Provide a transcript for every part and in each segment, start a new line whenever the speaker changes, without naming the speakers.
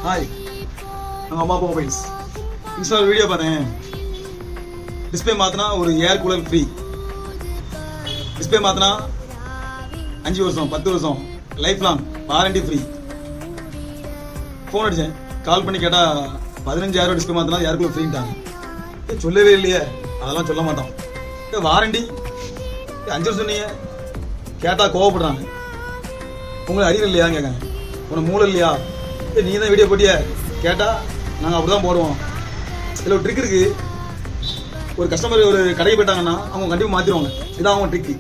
Hi, நாங்கள் அம்மா அப்பா மொபைல்ஸ் இன்ஸ்டாவில் வீடியோ பார்த்தேன். டிஸ்பிளே மாற்றினா ஒரு ஏர் கூலர் ஃப்ரீ. டிஸ்பிளே மாற்றினா 5 வருஷம் 10 வருஷம் life long warranty free. Phone அடித்தேன், கால் பண்ணி கேட்டால் 15,000 டிஸ்பிளே மாற்றினா ஏர் கூலர் ஃப்ரீன்ட்டாங்க. சொல்லவே இல்லையே, அதெல்லாம் சொல்ல மாட்டோம். வாரண்டி 5 வருஷம் சொன்னீங்க, கேட்டால் கோவப்படுறாங்க. உங்களுக்கு அறிவு இல்லையான்னு கேட்காங்க. உனக்கு மூளை இல்லையா? நீ தான் வீடியோ போட்டிய கேட்டால் நாங்கள் அப்படி தான் போடுவோம். இதில் ஒரு ட்ரிக் இருக்குது. ஒரு கஸ்டமர் ஒரு கடைக்கு போயிட்டாங்கன்னா அவங்க கண்டிப்பாக மாற்றிடுவாங்க. இதான் அவங்க ட்ரிக்கு.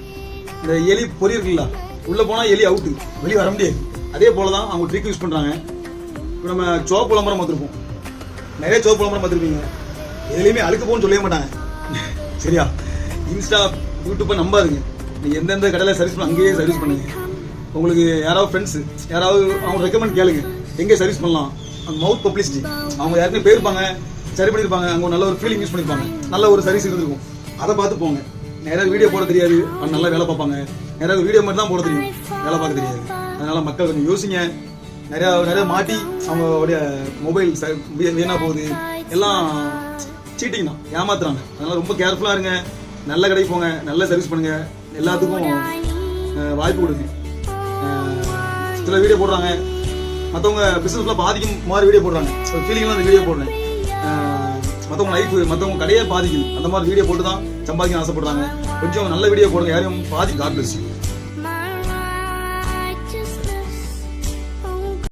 இந்த எலி பொறி இருக்குல்ல, உள்ளே போனால் எலி அவுட்டு, வெளியே வர முடியாது. அதே போல் தான் அவங்க ட்ரிக் யூஸ் பண்ணுறாங்க. இப்போ நம்ம சோப்பு விளம்பரம் பார்த்துருப்போம், நிறைய சோப்பு விளம்பரம் பார்த்துருப்பீங்க. எதுலேயுமே அழுக்கு போகணும்னு சொல்லவே மாட்டாங்க. சரியா? இன்ஸ்டா யூடியூப்பை நம்பாதுங்க. நீங்கள் எந்தெந்த கடையில் சர்வீஸ் பண்ண அங்கேயே சர்வீஸ் பண்ணுங்க. உங்களுக்கு யாராவது ஃப்ரெண்ட்ஸு யாராவது அவங்க ரெக்கமெண்ட் கேளுங்க, எங்கே சர்வீஸ் பண்ணலாம். அந்த மவுத் பப்ளிசிட்டி, அவங்க யாருக்குமே போயிருப்பாங்க, சரி பண்ணியிருப்பாங்க, அங்கே ஒரு நல்ல ஒரு ஃபீலிங் யூஸ் பண்ணியிருப்பாங்க, நல்ல ஒரு சர்வீஸ் இருந்திருக்கும். அதை பார்த்து போங்க. நிறைய வீடியோ போட தெரியாது, அவங்க நல்லா வேலை பார்ப்பாங்க. நிறைய வீடியோ மட்டும் தான் போட தெரியும், வேலை பார்க்க தெரியாது. அதனால மக்கள் கொஞ்சம் யோசிங்க. நிறைய மாட்டி அவங்களுடைய மொபைல் வீணாக போகுது. எல்லாம் சீட்டிங் தான், ஏமாத்துறாங்க. அதனால ரொம்ப கேர்ஃபுல்லாக இருங்க. நல்ல கடைக்கு போங்க, நல்ல சர்வீஸ் பண்ணுங்க. எல்லாத்துக்கும் வாய்ப்பு கொடுங்க. சில வீடியோ போடுறாங்க, மற்றவங்க பிசினஸ்லாம் பாதிக்கும் மாதிரி வீடியோ போடுறாங்க. ஒரு ஃபீலிங்லாம் அந்த வீடியோ போடுறேன். மற்றவங்க லைஃப், மற்றவங்க கடையே பாதிக்குது. அந்த மாதிரி வீடியோ போட்டு தான் சம்பாதிக்க ஆசைப்படுறாங்க. கொஞ்சம் நல்ல வீடியோ போடுங்க, யாரையும் பாதி காட் பிளஸ் யூ.